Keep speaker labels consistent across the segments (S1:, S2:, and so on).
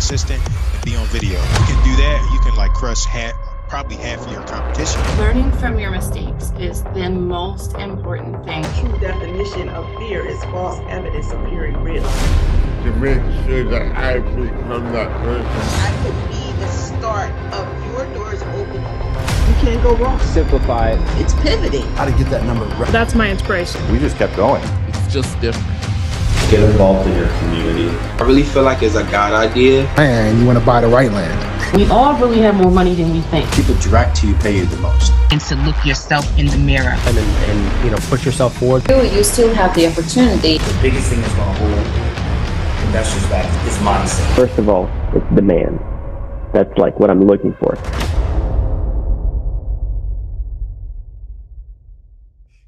S1: consistent, and be on video. You can do that, you can like crush probably half of your competition.
S2: Learning from your mistakes is the most important thing.
S3: True definition of fear is false evidence appearing real.
S4: To make sure that I become that person.
S3: I could be the start of your doors opening. You can't go wrong.
S5: Simplify it.
S3: It's pivoting.
S6: How to get that number right.
S7: That's my inspiration.
S8: We just kept going.
S9: It's just different.
S10: Get involved in your community.
S11: I really feel like it's a God idea.
S6: And you want to buy the right land.
S2: We all really have more money than we think.
S10: People direct to you, pay you the most.
S12: And to look yourself in the mirror.
S5: And push yourself forward.
S13: You still have the opportunity.
S10: The biggest thing that's going to hold investors back is mindset.
S14: First of all, it's demand. That's like what I'm looking for.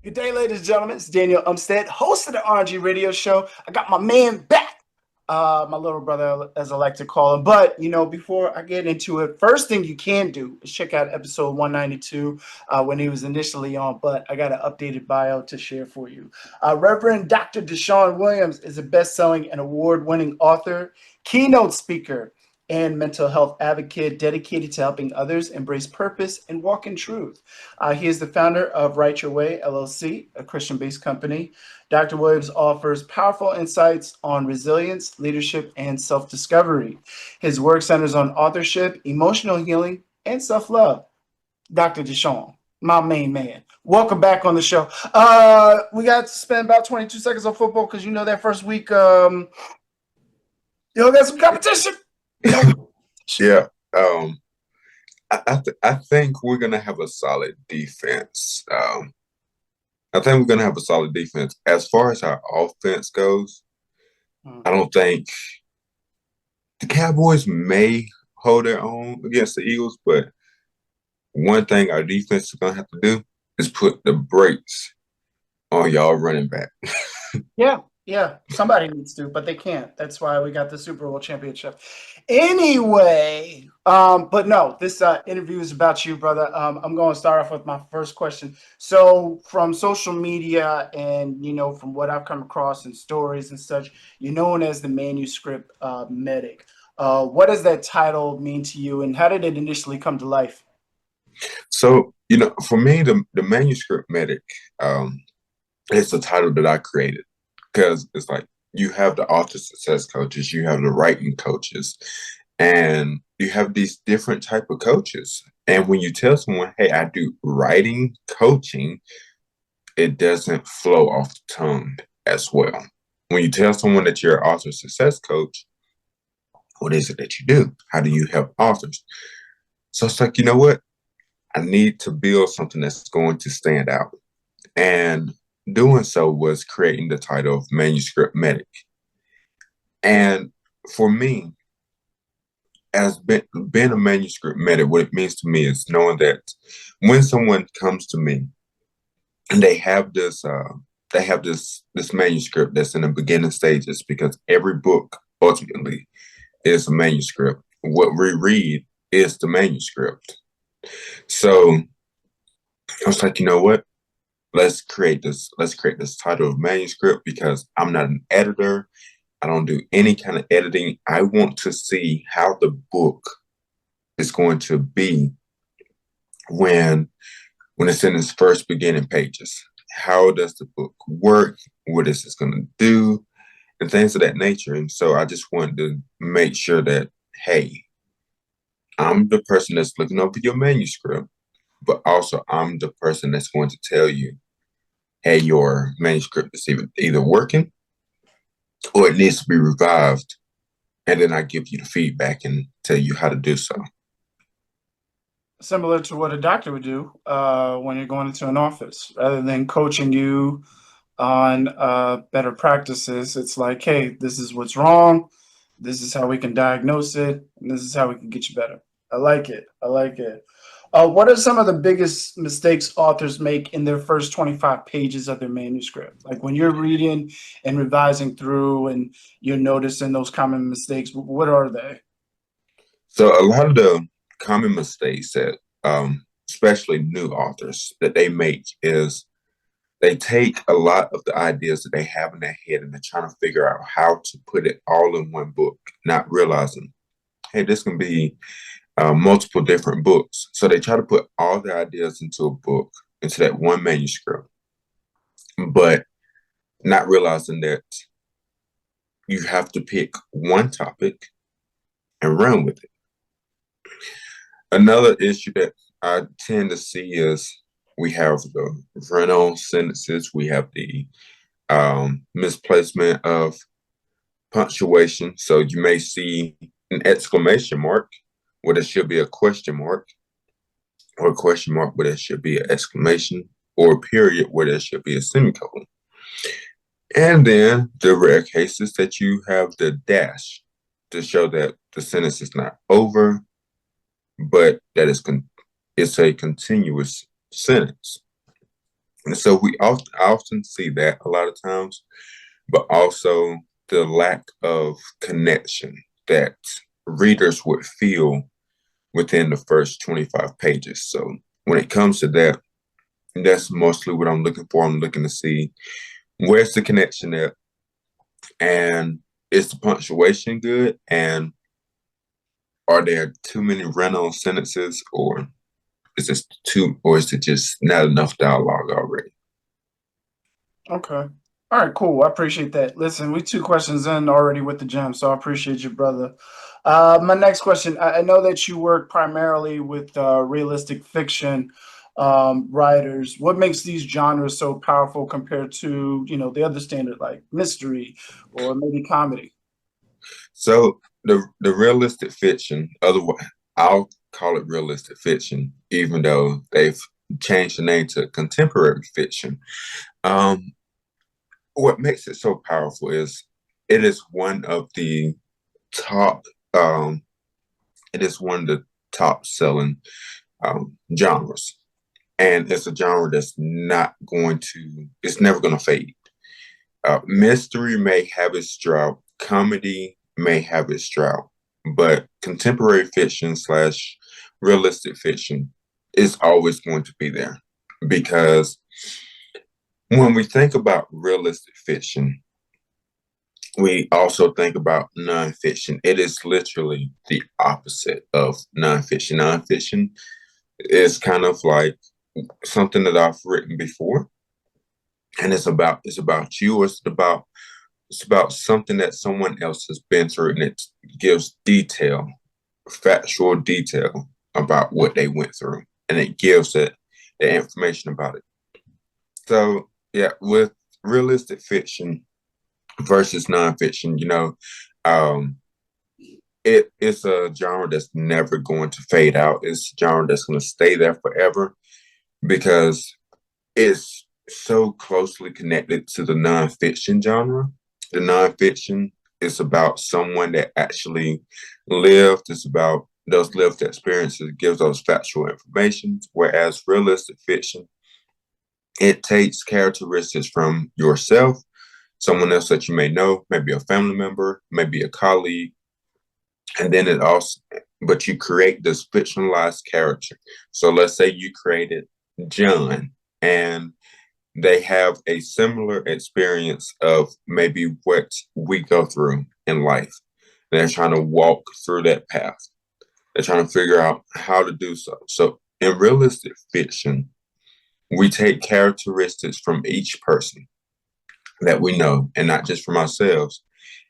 S15: Good day, ladies and gentlemen. It's Daniel Umstead, host of the RNG radio show. I got my man back. My little brother, as I like to call him. But, before I get into it, first thing you can do is check out episode 192 when he was initially on. But I got an updated bio to share for you. Reverend Dr. DeShaun Williams is a best-selling and award-winning author, keynote speaker, and mental health advocate dedicated to helping others embrace purpose and walk in truth. He is the founder of Write Your Way, LLC, a Christian-based company. Dr. Williams offers powerful insights on resilience, leadership, and self-discovery. His work centers on authorship, emotional healing, and self-love. Dr. DeShaun, my main man. Welcome back on the show. We got to spend about 22 seconds on football because that first week, got some competition.
S4: Yeah. I think we're gonna have a solid defense. I think we're gonna have a solid defense. As far as our offense goes, I don't think the Cowboys may hold their own against the Eagles, but one thing our defense is gonna have to do is put the brakes on y'all running back.
S15: Yeah, somebody needs to, but they can't. That's why we got the Super Bowl championship. Anyway, but no, this interview is about you, brother. I'm going to start off with my first question. So from social media and, from what I've come across in stories and such, you're known as the manuscript medic. What does that title mean to you, and how did it initially come to life?
S4: So, for me, the manuscript medic is the title that I created. Because it's like you have the author success coaches, you have the writing coaches, and you have these different type of coaches. And when you tell someone, hey, I do writing coaching, it doesn't flow off the tongue as well. When you tell someone that you're an author success coach, what is it that you do? How do you help authors? So it's like, you know what? I need to build something that's going to stand out. And doing so was creating the title of Manuscript Medic. And for me, as being a manuscript medic, what it means to me is knowing that when someone comes to me and they have this manuscript that's in the beginning stages, because every book ultimately is a manuscript. What we read is the manuscript. So I was like, you know what? Let's create this title of manuscript, because I'm not an editor. I don't do any kind of editing. I want to see how the book is going to be when it's in its first beginning pages. How does the book work? What is it going to do? And things of that nature. And so I just wanted to make sure that, hey, I'm the person that's looking over your manuscript, but also I'm the person that's going to tell you, hey, your manuscript is either working or it needs to be revived. And then I give you the feedback and tell you how to do so.
S15: Similar to what a doctor would do when you're going into an office. Rather than coaching you on better practices, it's like, hey, this is what's wrong. This is how we can diagnose it. And this is how we can get you better. I like it. What are some of the biggest mistakes authors make in their first 25 pages of their manuscript? Like when you're reading and revising through and you're noticing those common mistakes, what are they?
S4: So a lot of the common mistakes that, especially new authors, that they make is they take a lot of the ideas that they have in their head and they're trying to figure out how to put it all in one book, not realizing hey, this can be multiple different books. So they try to put all their ideas into a book, into that one manuscript, but not realizing that you have to pick one topic and run with it. Another issue that I tend to see is we have the run-on sentences, we have the misplacement of punctuation. So you may see an exclamation mark where there should be a question mark, or a question mark where there should be an exclamation, or a period where there should be a semicolon. And then the rare cases that you have the dash to show that the sentence is not over, but that it's a continuous sentence. And so I often see that a lot of times, but also the lack of connection that readers would feel within the first 25 pages. So when it comes to that, that's mostly what I'm looking for. I'm looking to see where's the connection at, and is the punctuation good, and are there too many run-on sentences, or is it just not enough dialogue already?
S15: Okay. All right, cool. I appreciate that. Listen, we 2 questions in already with the gem, so I appreciate you, brother. My next question, I know that you work primarily with realistic fiction writers. What makes these genres so powerful compared to, the other standard like mystery or maybe comedy?
S4: So the realistic fiction, otherwise I'll call it realistic fiction, even though they've changed the name to contemporary fiction. What makes it so powerful is it is one of the top selling genres, and it's a genre that's it's never going to fade. Mystery may have its drought, comedy may have its drought, but contemporary fiction / realistic fiction is always going to be there, because when we think about realistic fiction, we also think about nonfiction. It is literally the opposite of nonfiction. Nonfiction is kind of like something that I've written before, and it's about you, or it's about something that someone else has been through, and it gives factual detail about what they went through, and it gives the information about it. So yeah, with realistic fiction versus nonfiction, it's a genre that's never going to fade out. It's a genre that's going to stay there forever, because it's so closely connected to the nonfiction genre. The nonfiction is about someone that actually lived. It's about those lived experiences, gives those factual information, whereas realistic fiction, it takes characteristics from yourself, someone else that you may know, maybe a family member, maybe a colleague, and then but you create this fictionalized character. So let's say you created John, and they have a similar experience of maybe what we go through in life. They're trying to walk through that path. They're trying to figure out how to do so. So in realistic fiction, we take characteristics from each person that we know, and not just from ourselves,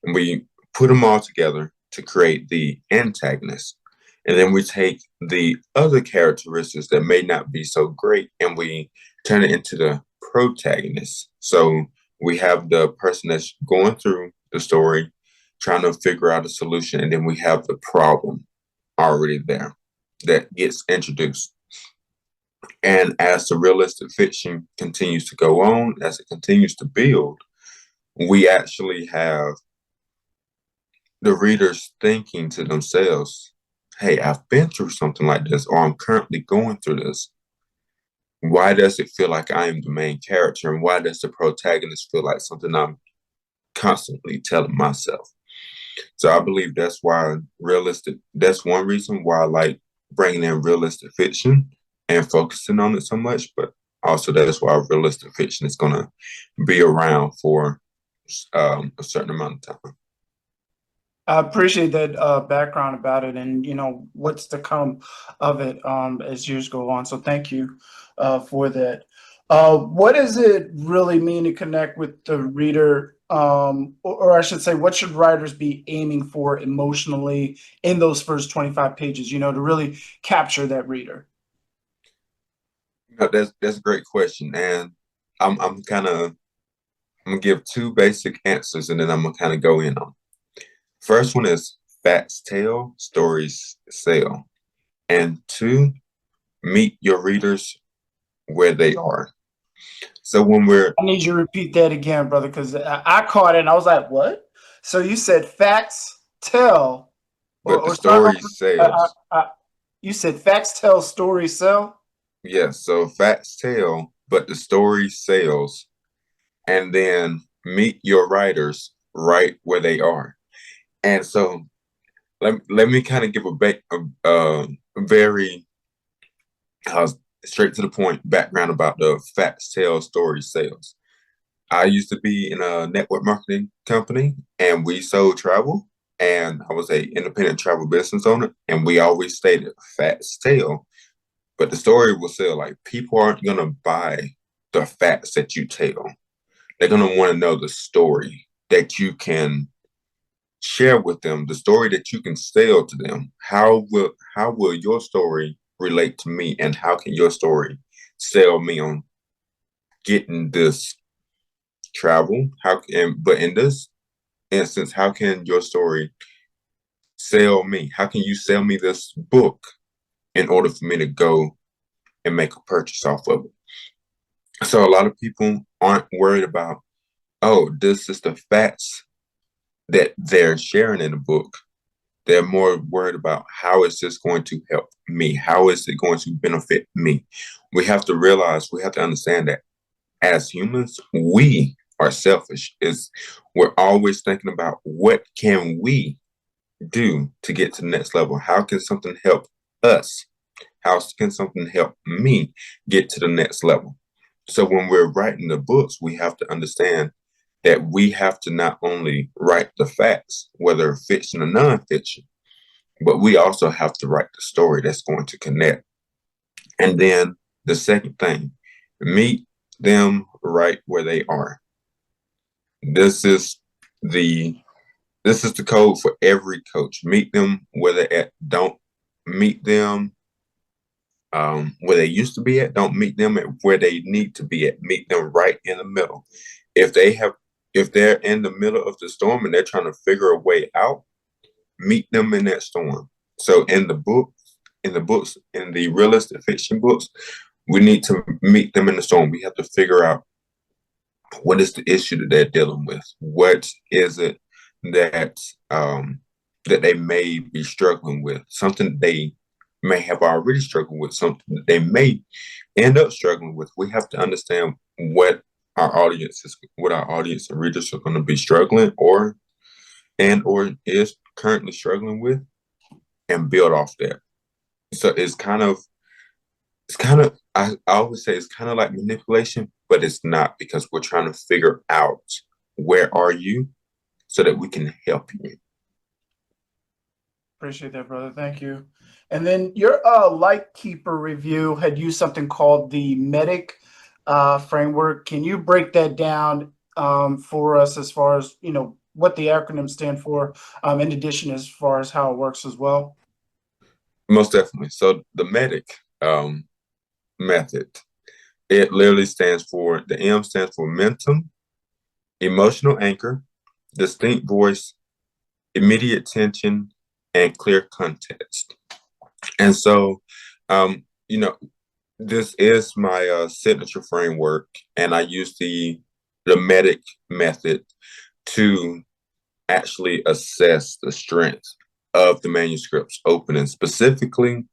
S4: and we put them all together to create the antagonist. And then we take the other characteristics that may not be so great, and we turn it into the protagonist. So we have the person that's going through the story, trying to figure out a solution, and then we have the problem already there that gets introduced. And as the realistic fiction continues to go on, as it continues to build, we actually have the readers thinking to themselves, hey, I've been through something like this, or I'm currently going through this. Why does it feel like I am the main character? And why does the protagonist feel like something I'm constantly telling myself? So I believe that's one reason why I like bringing in realistic fiction and focusing on it so much, but also that's why realistic fiction is going to be around for a certain amount of time.
S15: I appreciate that background about it, and what's to come of it as years go on. So thank you for that. What does it really mean to connect with the reader, or I should say, what should writers be aiming for emotionally in those first 25 pages? To really capture that reader.
S4: That's a great question, and I'm gonna give two basic answers, and then I'm gonna kind of go in on. First one is facts tell, stories sell, and two, meet your readers where they are. So when
S15: I need you to repeat that again, brother, because I caught it and I was like, "What?" So you said facts tell,
S4: but the
S15: or start
S4: story
S15: over.
S4: sells.
S15: You said facts tell, stories sell.
S4: Yes, so facts tell, but the story sells, and then meet your writers right where they are. And so let me kind of give a very straight to the point background about the facts tell, story sales. I used to be in a network marketing company, and we sold travel, and I was a independent travel business owner, and we always stated facts tell, but the story will sell. Like, people aren't gonna buy the facts that you tell. They're gonna want to know the story that you can share with them, the story that you can sell to them. How will your story relate to me, and how can your story sell me on getting this travel? But in this instance, how can your story sell me? How can you sell me this book in order for me to go and make a purchase off of it? So a lot of people aren't worried about, oh, this is the facts that they're sharing in the book. They're more worried about, how is this going to help me? How is it going to benefit me? We have to realize, we have to understand that as humans, we are selfish. We're always thinking about, what can we do to get to the next level? How can something help us? How can something help me get to the next level? So when we're writing the books, we have to understand that we have to not only write the facts, whether fiction or nonfiction, but we also have to write the story that's going to connect. And then the second thing, meet them right where they are. This is the code for every coach. Meet them where they're at. Don't meet them where they used to be at. Don't meet them at where they need to be at. Meet them right in the middle. If they're in the middle of the storm and they're trying to figure a way out, meet them in that storm. So in the realistic fiction books, we need to meet them in the storm. We have to figure out, what is the issue that they're dealing with? What is it that they may be struggling with? Something they may have already struggled with, something that they may end up struggling with. We have to understand what our audience and readers are going to be struggling or is currently struggling with, and build off that. So I always say it's kind of like manipulation, but it's not, because we're trying to figure out, where are you, so that we can help you.
S15: Appreciate that, brother. Thank you. And then your Lightkeeper review had used something called the MEDIC framework. Can you break that down for us, as far as what the acronyms stand for, in addition, as far as how it works as well?
S4: Most definitely. So the MEDIC method, it literally the M stands for momentum, emotional anchor, distinct voice, immediate tension, and clear context. And so, this is my signature framework, and I use the MEDIC method to actually assess the strength of the manuscript's opening, specifically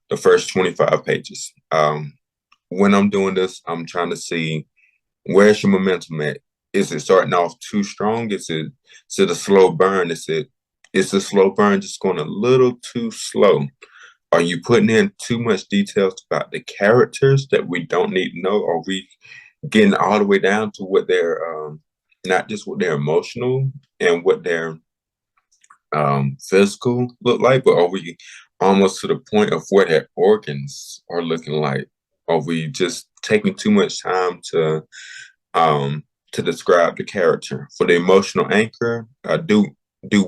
S4: the first 25 pages. When I'm doing this, I'm trying to see, where's your momentum at? Is it starting off too strong? Is it a slow burn? Is the slow burn just going a little too slow? Are you putting in too much details about the characters that we don't need to know? Are we getting all the way down to what they're not just what they're emotional and what their physical look like, but are we almost to the point of what our organs are looking like? Are we just taking too much time to describe the character? For the emotional anchor, do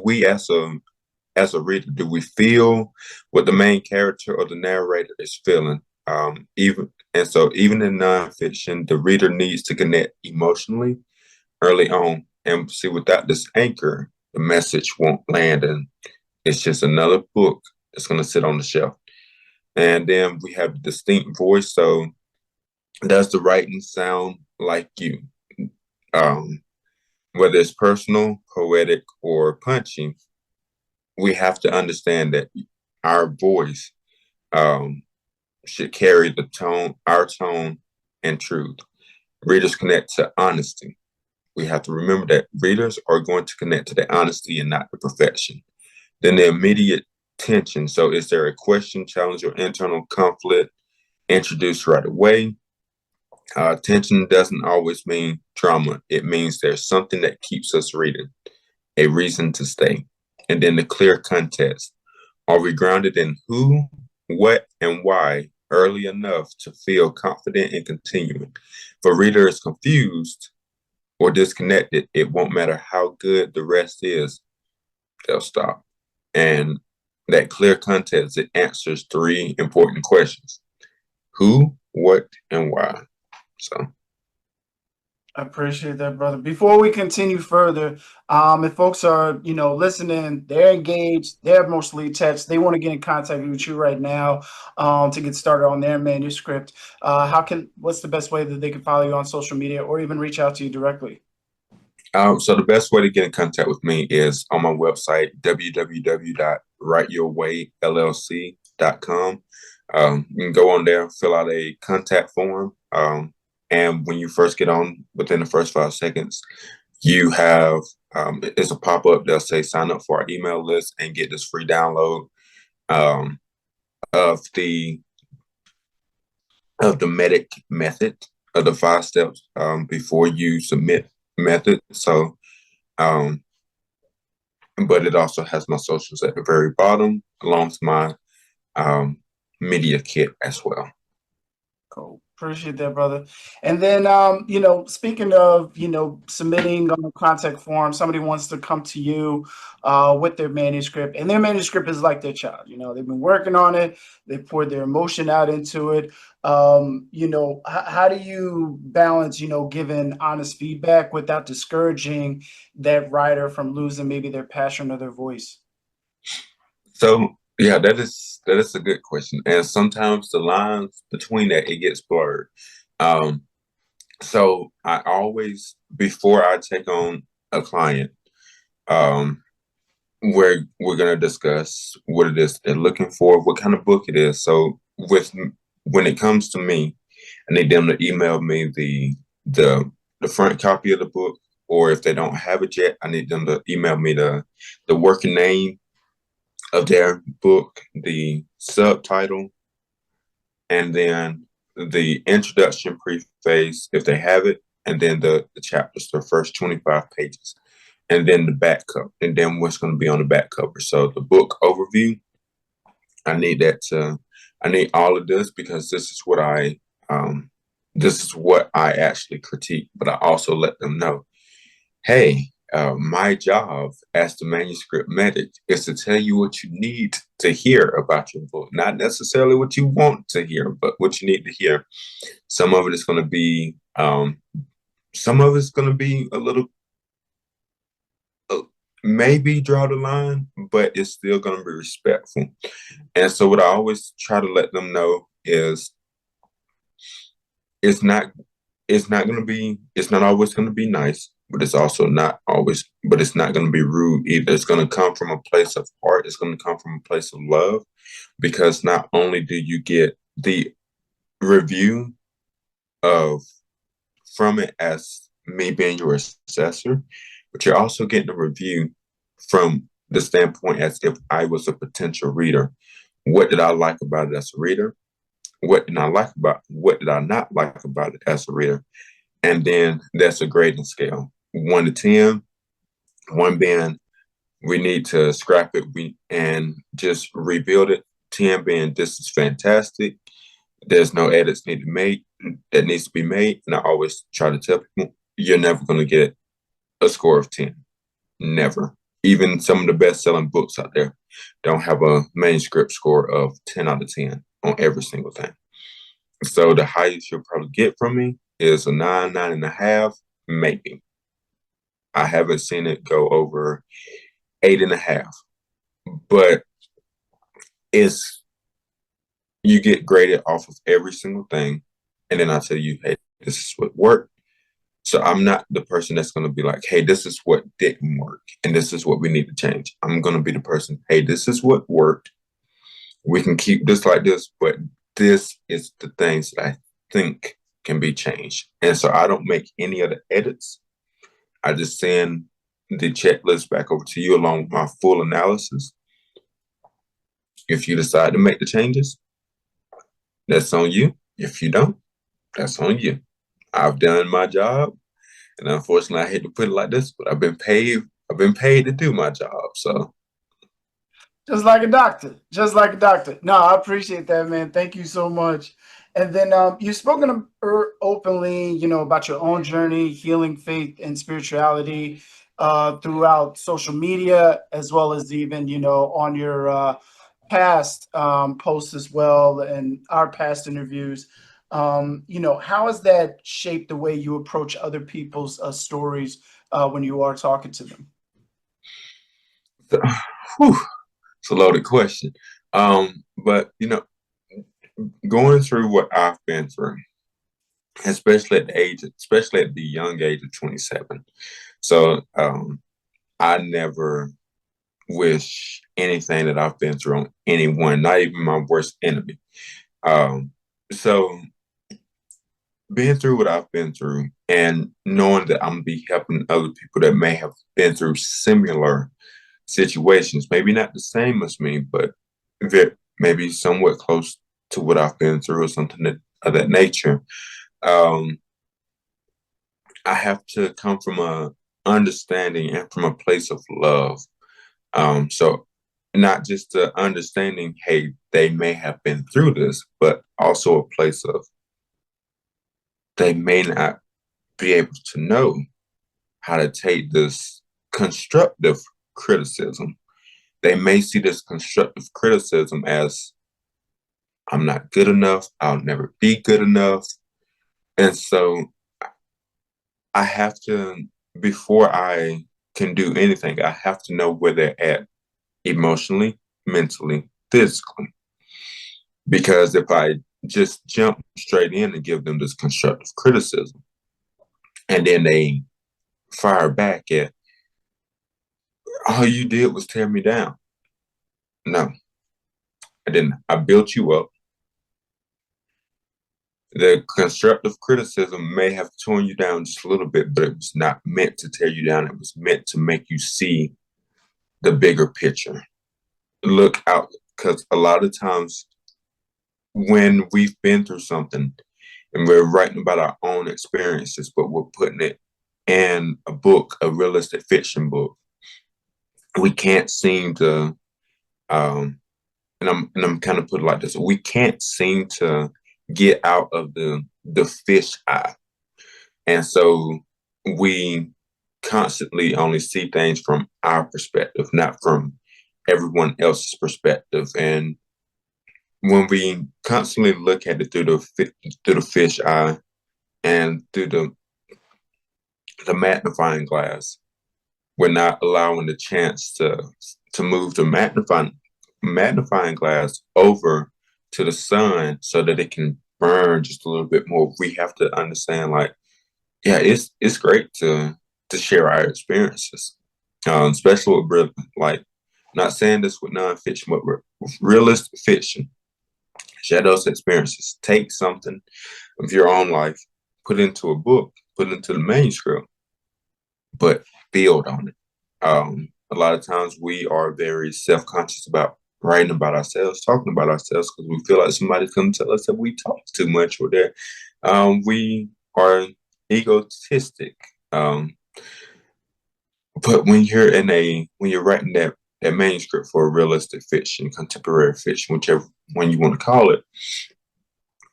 S4: we as a reader, do we feel what the main character or the narrator is feeling? Even in nonfiction, the reader needs to connect emotionally early on. And see, without this anchor, the message won't land, and it's just another book that's going to sit on the shelf. And then we have distinct voice. So does the writing sound like you? Whether it's personal, poetic, or punchy, we have to understand that our voice should carry the tone, our tone, and truth. Readers connect to honesty. We have to remember that readers are going to connect to the honesty and not the perfection. Then the immediate tension. So is there a question, challenge, or internal conflict introduced right away? Tension doesn't always mean drama. It means there's something that keeps us reading, a reason to stay. And then the clear context. Are we grounded in who, what, and why early enough to feel confident in continuing? If a reader is confused or disconnected, it won't matter how good the rest is, they'll stop. And that clear context, it answers 3 important questions: who, what, and why. So
S15: I appreciate that, brother. Before we continue further, if folks are, listening, they're engaged, they're emotionally attached, they want to get in contact with you right now to get started on their manuscript, what's the best way that they can follow you on social media or even reach out to you directly?
S4: So the best way to get in contact with me is on my website, www.writeyourwayllc.com. You can go on there, fill out a contact form. And when you first get on, within the first 5 seconds, you have, it's a pop-up that'll say sign up for our email list and get this free download of the MEDIC method, of the 5 steps before you submit method. So, but it also has my socials at the very bottom, along with my media kit as well.
S15: Cool. Appreciate that, brother. And then, speaking of, submitting on a contact form, somebody wants to come to you with their manuscript, and their manuscript is like their child. They've been working on it. They poured their emotion out into it. How do you balance, giving honest feedback without discouraging that writer from losing maybe their passion or their voice?
S4: So, yeah, that is a good question. And sometimes the lines between that, it gets blurred. So I always, before I take on a client, we're going to discuss what it is they're looking for, what kind of book it is. So when it comes to me, I need them to email me the front copy of the book, or if they don't have it yet, I need them to email me the working name of their book, the subtitle, and then the introduction, preface, if they have it, and then the chapters, the first 25 pages, and then the back cover, and then what's going to be on the back cover. So the book overview, I need all of this, because this is what I actually critique, but I also let them know, hey, my job as the manuscript medic is to tell you what you need to hear about your book, not necessarily what you want to hear, but what you need to hear. Some of it is going to be, a little, maybe draw the line, but it's still going to be respectful. And so what I always try to let them know is it's not always going to be nice, but it's also not always, but it's not going to be rude either. It's going to come from a place of heart. It's going to come from a place of love, because not only do you get the review from it as me being your assessor, but you're also getting a review from the standpoint as if I was a potential reader. What did I like about it as a reader? What did I not like about it as a reader? And then that's a grading scale, 1 to 10, 1 being we need to scrap it and just rebuild it. 10 being, this is fantastic. There's no edits that needs to be made. And I always try to tell people, you're never going to get a score of 10. Never. Even some of the best-selling books out there don't have a manuscript score of 10 out of 10 on every single thing. So the highest you'll probably get from me is a 9, 9.5, maybe. I haven't seen it go over 8.5. But you get graded off of every single thing, and then I tell you, hey, this is what worked. So I'm not the person that's going to be like, hey, this is what didn't work, and this is what we need to change. I'm going to be the person, hey, this is what worked. We can keep this like this, but this is the things that I think can be changed. And so I don't make any of the edits. I just send the checklist back over to you along with my full analysis. If you decide to make the changes, that's on you. If you don't, that's on you. I've done my job, and unfortunately, I hate to put it like this, but I've been paid to do my job. So,
S15: just like a doctor, just like a doctor. No, I appreciate that, man. Thank you so much. And then you've spoken openly, you know, about your own journey, healing faith and spirituality throughout social media, as well as even, you know, on your past posts as well, and our past interviews. You know, how has that shaped the way you approach other people's stories when you are talking to them?
S4: It's a loaded question. But, you know, going through what I've been through, especially at the young age of 27. So I never wish anything that I've been through on anyone, not even my worst enemy. So being through what I've been through and knowing that I'm going to be helping other people that may have been through similar situations, maybe not the same as me, but maybe somewhat close to what I've been through or something of that nature. I have to come from a understanding and from a place of love. So not just the understanding, hey, they may have been through this, but also a place of they may not be able to know how to take this constructive criticism. They may see this constructive criticism as, I'm not good enough, I'll never be good enough. And so I have to, before I can do anything, I have to know where they're at emotionally, mentally, physically. Because if I just jump straight in and give them this constructive criticism, and then they fire back at, all you did was tear me down. No, I didn't. I built you up. The constructive criticism may have torn you down just a little bit, but it was not meant to tear you down. It was meant to make you see the bigger picture. Look out, because a lot of times when we've been through something and we're writing about our own experiences, but we're putting it in a book, a realistic fiction book, we can't seem to, and I'm kind of putting it like this, we can't seem to get out of the fish eye. And so we constantly only see things from our perspective, not from everyone else's perspective. And when we constantly look at it through the fish eye and through the magnifying glass, we're not allowing the chance to move the magnifying glass over to the sun so that it can burn just a little bit more. We have to understand, like, yeah, it's great to share our experiences, especially with not saying this with nonfiction, but with realistic fiction. Share those experiences. Take something of your own life, put it into a book, put it into the manuscript, but build on it. A lot of times we are very self-conscious about writing about ourselves, talking about ourselves, because we feel like somebody's going to tell us that we talk too much or that we are egotistic. But when you're writing that manuscript for realistic fiction, contemporary fiction, whichever one you want to call it,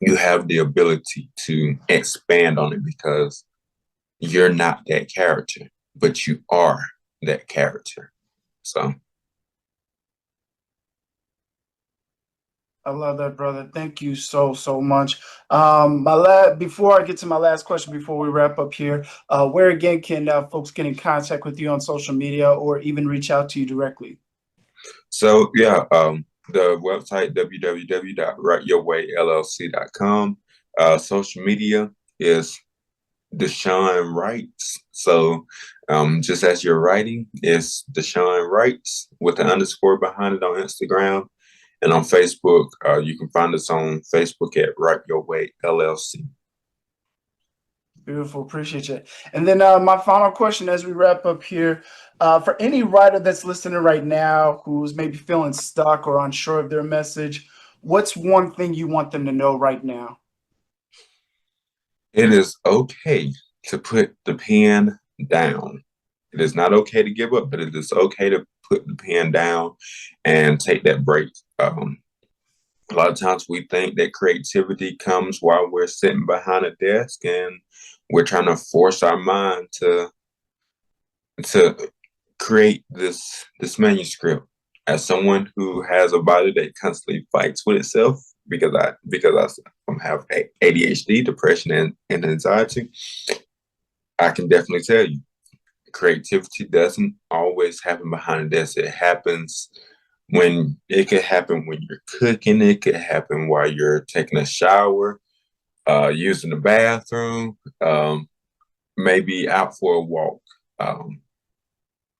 S4: you have the ability to expand on it because you're not that character, but you are that character. So
S15: I love that, brother. Thank you so much. Before I get to my last question, before we wrap up here, where again can folks get in contact with you on social media or even reach out to you directly?
S4: So yeah, the website www.writeyourwayllc.com. Social media is DeShaun Writes. So just as you're writing, it's DeShaun Writes with an underscore behind it on Instagram. And on Facebook, you can find us on Facebook at Write Your Way LLC.
S15: Beautiful. Appreciate you. And then my final question as we wrap up here, for any writer that's listening right now who's maybe feeling stuck or unsure of their message, what's one thing you want them to know right now?
S4: It is okay to put the pen down. It is not okay to give up, but it is okay to put the pen down and take that break. A lot of times we think that creativity comes while we're sitting behind a desk and we're trying to force our mind to create this manuscript. As someone who has a body that constantly fights with itself, because I have ADHD, depression, and anxiety, I can definitely tell you, creativity doesn't always happen behind a desk. It happens it could happen when you're cooking. It could happen while you're taking a shower, using the bathroom, maybe out for a walk.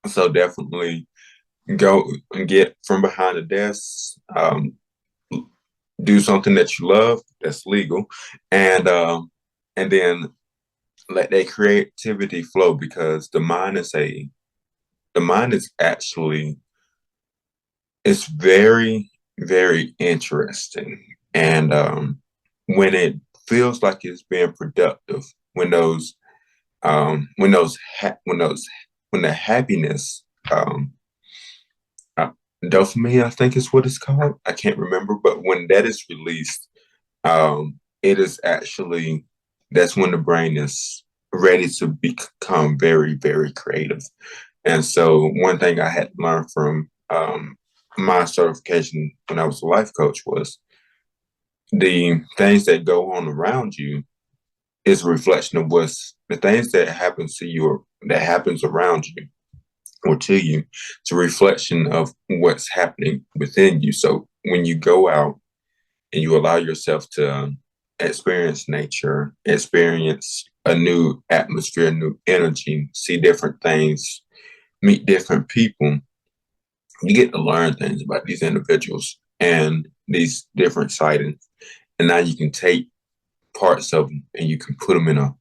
S4: So definitely go and get from behind the desk, do something that you love, that's legal, and then let that creativity flow, because the mind is actually, it's very, very interesting. And when it feels like it's being productive, when the happiness, dopamine, I think is what it's called. I can't remember, but when that is released, it is actually, that's when the brain is ready to become very, very creative. And so one thing I had to learn from my certification when I was a life coach was the things that go on around you is a reflection of the things that happens to you or that happens around you or to you. It's a reflection of what's happening within you. So when you go out and you allow yourself to experience nature, experience a new atmosphere, new energy, see different things, meet different people, you get to learn things about these individuals and these different sightings. And now you can take parts of them and you can put them in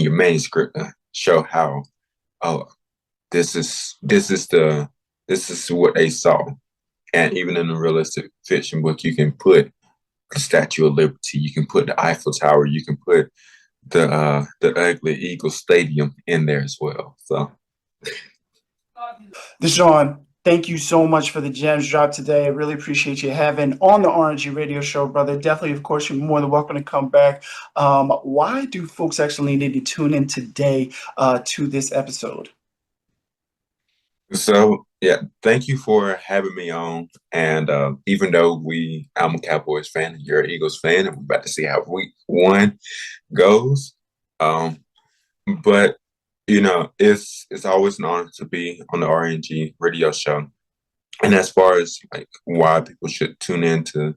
S4: your manuscript to show how, this is what they saw. And even in a realistic fiction book, you can put the Statue of Liberty, you can put the Eiffel Tower, you can put the ugly Eagle Stadium in there as well. So,
S15: DeShaun, thank you so much for the gems drop today. I really appreciate you having on the RNG radio show, brother. Definitely, of course, you're more than welcome to come back. Why do folks actually need to tune in today to this episode?
S4: So yeah, thank you for having me on. And even though I'm a Cowboys fan and you're an Eagles fan, and we're about to see how week 1 goes. But it's always an honor to be on the RNG radio show. And as far as like why people should tune in to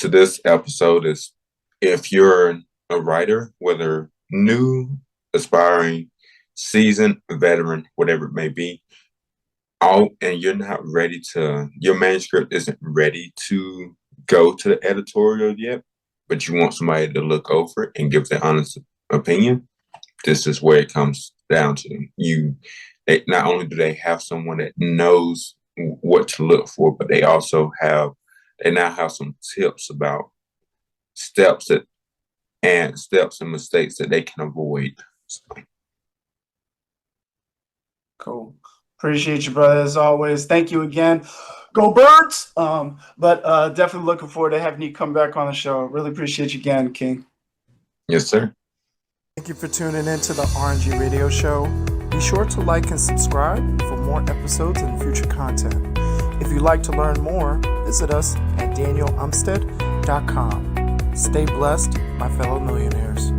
S4: this episode is, if you're a writer, whether new, aspiring, seasoned, veteran, whatever it may be, and you're not ready your manuscript isn't ready to go to the editorial yet, but you want somebody to look over it and give their honest opinion, this is where it comes down to. Not only do they have someone that knows what to look for, but they now have some tips about steps and mistakes that they can avoid. So.
S15: Cool. Appreciate you, brother, as always. Thank you again. Go Birds! But definitely looking forward to having you come back on the show. Really appreciate you again, King.
S4: Yes, sir.
S7: Thank you for tuning in to the RNG Radio Show. Be sure to like and subscribe for more episodes and future content. If you'd like to learn more, visit us at danielumstead.com. Stay blessed, my fellow millionaires.